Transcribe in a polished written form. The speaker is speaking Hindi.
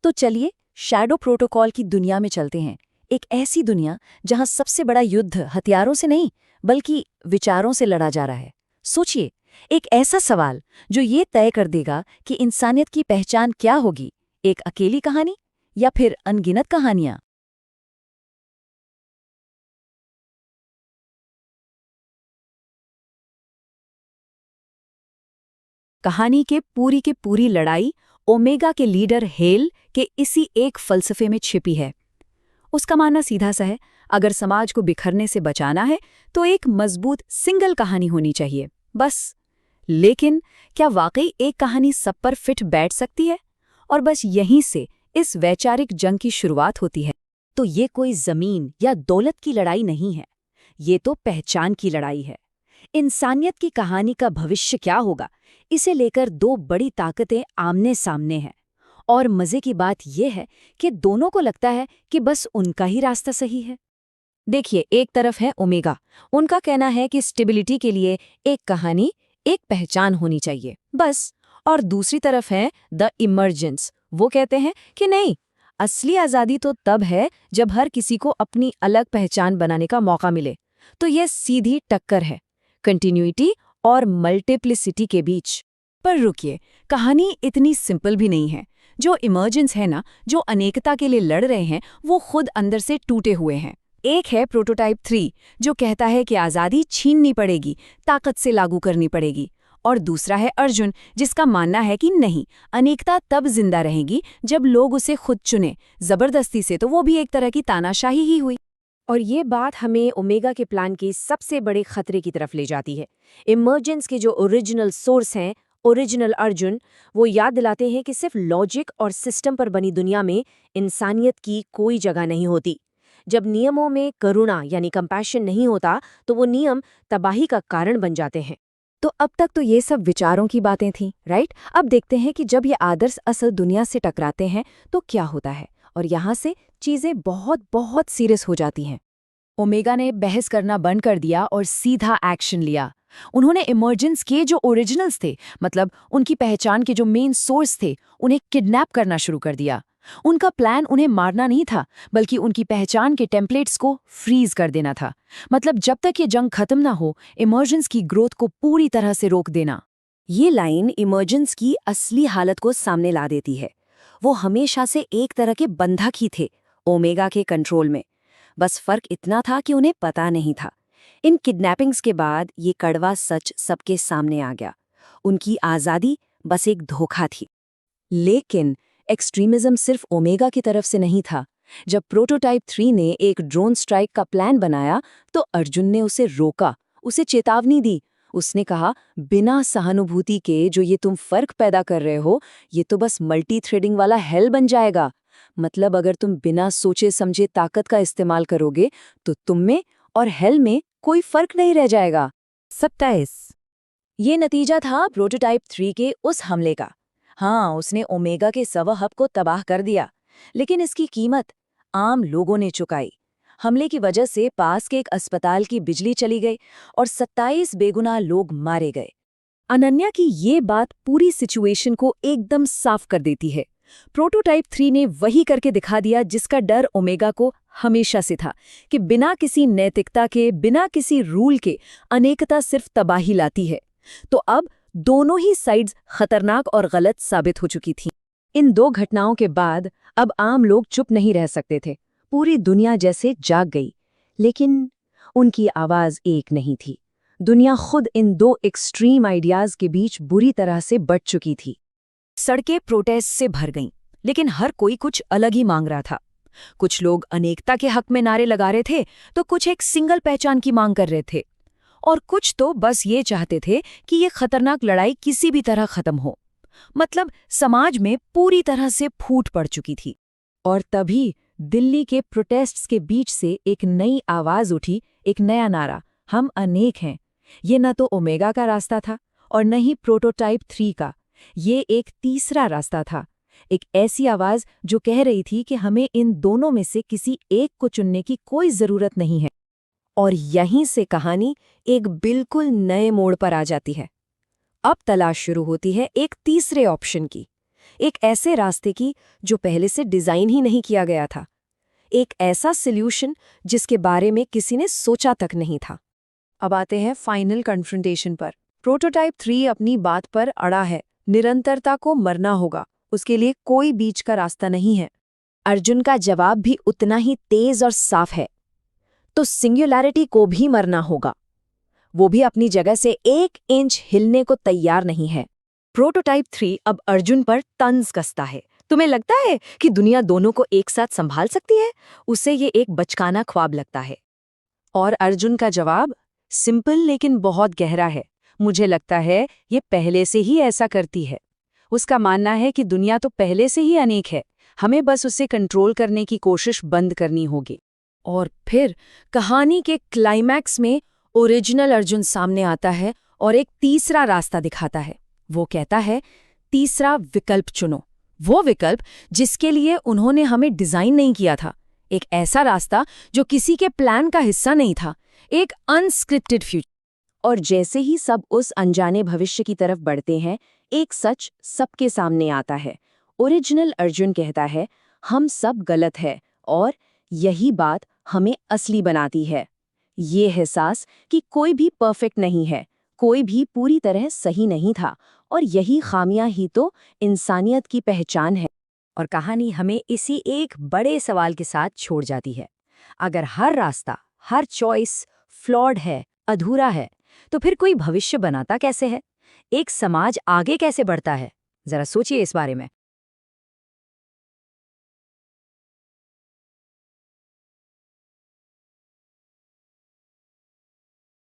तो चलिए शैडो प्रोटोकॉल की दुनिया में चलते हैं। एक ऐसी दुनिया जहां सबसे बड़ा युद्ध हथियारों से नहीं बल्कि विचारों से लड़ा जा रहा है। सोचिए, एक ऐसा सवाल जो ये तय कर देगा कि इंसानियत की पहचान क्या होगी, एक अकेली कहानी या फिर अनगिनत कहानियां। कहानी की पूरी लड़ाई ओमेगा के लीडर हेल के इसी एक फलसफे में छिपी है। उसका मानना सीधा सा है, अगर समाज को बिखरने से बचाना है तो एक मजबूत सिंगल कहानी होनी चाहिए, बस। लेकिन क्या वाकई एक कहानी सब पर फिट बैठ सकती है? और बस यहीं से इस वैचारिक जंग की शुरुआत होती है। तो ये कोई जमीन या दौलत की लड़ाई नहीं है, ये तो पहचान की लड़ाई है। इंसानियत की कहानी का भविष्य क्या होगा, इसे लेकर दो बड़ी ताकतें आमने सामने हैं। और मजे की बात यह है कि दोनों को लगता है कि बस उनका ही रास्ता सही है। देखिए, एक तरफ है ओमेगा। उनका कहना है कि स्टेबिलिटी के लिए एक कहानी, एक पहचान होनी चाहिए, बस। और दूसरी तरफ है द इमर्जेंस। वो कहते हैं कि नहीं, असली आज़ादी तो तब है जब हर किसी को अपनी अलग पहचान बनाने का मौका मिले। तो यह सीधी टक्कर है कंटिन्यूटी और मल्टीप्लिसिटी के बीच। पर रुकिए, कहानी इतनी सिंपल भी नहीं है। जो इमर्जेंस है ना, जो अनेकता के लिए लड़ रहे हैं, वो खुद अंदर से टूटे हुए हैं। एक है प्रोटोटाइप 3, जो कहता है कि आज़ादी छीननी पड़ेगी, ताकत से लागू करनी पड़ेगी। और दूसरा है अर्जुन, जिसका मानना है कि नहीं, अनेकता तब जिंदा रहेगी जब लोग उसे खुद चुने। जबरदस्ती से तो वो भी एक तरह की तानाशाही ही हुई। और ये बात हमें ओमेगा के प्लान के सबसे बड़े खतरे की तरफ ले जाती है। इमर्जेंस के जो ओरिजिनल सोर्स हैं, ओरिजिनल अर्जुन, वो याद दिलाते हैं कि सिर्फ लॉजिक और सिस्टम पर बनी दुनिया में इंसानियत की कोई जगह नहीं होती। जब नियमों में करुणा यानी कंपैशन नहीं होता, तो वो नियम तबाही का कारण बन जाते हैं। तो अब तक तो ये सब विचारों की बातें थीं, राइट? अब देखते हैं कि जब ये आदर्श असल दुनिया से टकराते हैं तो क्या होता है। और यहाँ से चीजें बहुत बहुत सीरियस हो जाती हैं। ओमेगा ने बहस करना बंद कर दिया और सीधा एक्शन लिया। उन्होंने इमर्जेंस के जो ओरिजिनल्स थे, मतलब उनकी पहचान के जो मेन सोर्स थे, उन्हें किडनैप करना शुरू कर दिया। उनका प्लान उन्हें मारना नहीं था, बल्कि उनकी पहचान के टेम्पलेट्स को फ्रीज कर देना था। मतलब जब तक ये जंग खत्म ना हो, इमर्जेंस की ग्रोथ को पूरी तरह से रोक देना। ये लाइन इमर्जेंस की असली हालत को सामने ला देती है। वो हमेशा से एक तरह के बंधक ही थे, ओमेगा के कंट्रोल में। बस फर्क इतना था कि उन्हें पता नहीं था। इन किडनैपिंग्स के बाद ये कड़वा सच सबके सामने आ गया। उनकी आज़ादी बस एक धोखा थी। लेकिन एक्सट्रीमिज्म सिर्फ ओमेगा की तरफ से नहीं था। जब प्रोटोटाइप 3 ने एक ड्रोन स्ट्राइक का प्लान बनाया, तो अर्जुन ने उसे रोका, उसे चेतावनी दी। उसने कहा, बिना सहानुभूति के जो ये तुम फर्क पैदा कर रहे हो, ये तो बस मल्टी थ्रेडिंग वाला हेल बन जाएगा। मतलब अगर तुम बिना सोचे समझे ताकत का इस्तेमाल करोगे, तो तुम में और हेल में कोई फर्क नहीं रह जाएगा। 27। ये नतीजा था प्रोटोटाइप 3 के उस हमले का। हाँ, उसने ओमेगा के सर्वर हब को तबाह कर दिया, लेकिन इसकी कीमत आम लोगों ने चुकाई। हमले की वजह से पास के एक अस्पताल की बिजली चली गई और 27 बेगुनाह लोग मारे गए। अनन्या की ये बात पूरी सिचुएशन को एकदम साफ कर देती है। प्रोटोटाइप 3 ने वही करके दिखा दिया जिसका डर ओमेगा को हमेशा से था, कि बिना किसी नैतिकता के, बिना किसी रूल के, अनेकता सिर्फ तबाही लाती है। तो अब दोनों ही साइड्स खतरनाक और गलत साबित हो चुकी थीं। इन दो घटनाओं के बाद अब आम लोग चुप नहीं रह सकते थे। पूरी दुनिया जैसे जाग गई। लेकिन उनकी आवाज एक नहीं थी। दुनिया खुद इन दो एक्सट्रीम आइडियाज के बीच बुरी तरह से बंट चुकी थी। सड़कें प्रोटेस्ट से भर गईं, लेकिन हर कोई कुछ अलग ही मांग रहा था। कुछ लोग अनेकता के हक में नारे लगा रहे थे, तो कुछ एक सिंगल पहचान की मांग कर रहे थे, और कुछ तो बस ये चाहते थे कि ये खतरनाक लड़ाई किसी भी तरह खत्म हो। मतलब समाज में पूरी तरह से फूट पड़ चुकी थी। और तभी दिल्ली के प्रोटेस्ट्स के बीच से एक नई आवाज उठी, एक नया नारा, हम अनेक हैं। ये न तो ओमेगा का रास्ता था और न ही प्रोटोटाइप 3 का। ये एक तीसरा रास्ता था। एक ऐसी आवाज जो कह रही थी कि हमें इन दोनों में से किसी एक को चुनने की कोई जरूरत नहीं है। और यहीं से कहानी एक बिल्कुल नए मोड़ पर आ जाती है। अब तलाश शुरू होती है एक तीसरे ऑप्शन की। एक ऐसे रास्ते की जो पहले से डिज़ाइन ही नहीं किया गया था, एक ऐसा सॉल्यूशन जिसके बारे में किसी ने सोचा तक नहीं था। अब आते हैं फाइनल कन्फ्रंटेशन पर। प्रोटोटाइप 3 अपनी बात पर अड़ा है, निरंतरता को मरना होगा, उसके लिए कोई बीच का रास्ता नहीं है। अर्जुन का जवाब भी उतना ही तेज और साफ है, तो सिंगुलैरिटी को भी मरना होगा। वो भी अपनी जगह से 1 इंच हिलने को तैयार नहीं है। प्रोटोटाइप 3 अब अर्जुन पर तंज कसता है। तुम्हें लगता है कि दुनिया दोनों को एक साथ संभाल सकती है? उसे ये एक बचकाना ख्वाब लगता है। और अर्जुन का जवाब सिंपल लेकिन बहुत गहरा है। मुझे लगता है ये पहले से ही ऐसा करती है। उसका मानना है कि दुनिया तो पहले से ही अनेक है, हमें बस उसे कंट्रोल करने की कोशिश बंद करनी होगी। और फिर कहानी के क्लाइमैक्स में ओरिजिनल अर्जुन सामने आता है और एक तीसरा रास्ता दिखाता है। वो कहता है, तीसरा विकल्प चुनो, वो विकल्प जिसके लिए उन्होंने हमें डिजाइन नहीं किया था। एक ऐसा रास्ता जो किसी के प्लान का हिस्सा नहीं था, एक अनस्क्रिप्टेड फ्यूचर। और जैसे ही सब उस अनजाने भविष्य की तरफ बढ़ते हैं, एक सच सबके सामने आता है। ओरिजिनल अर्जुन कहता है, हम सब गलत है, और यही बात हमें असली बनाती है। ये एहसास कि कोई भी परफेक्ट नहीं है, कोई भी पूरी तरह सही नहीं था, और यही खामियां ही तो इंसानियत की पहचान है। और कहानी हमें इसी एक बड़े सवाल के साथ छोड़ जाती है। अगर हर रास्ता, हर चॉइस फ्लॉड है, अधूरा है, तो फिर कोई भविष्य बनाता कैसे है? एक समाज आगे कैसे बढ़ता है? जरा सोचिए इस बारे में।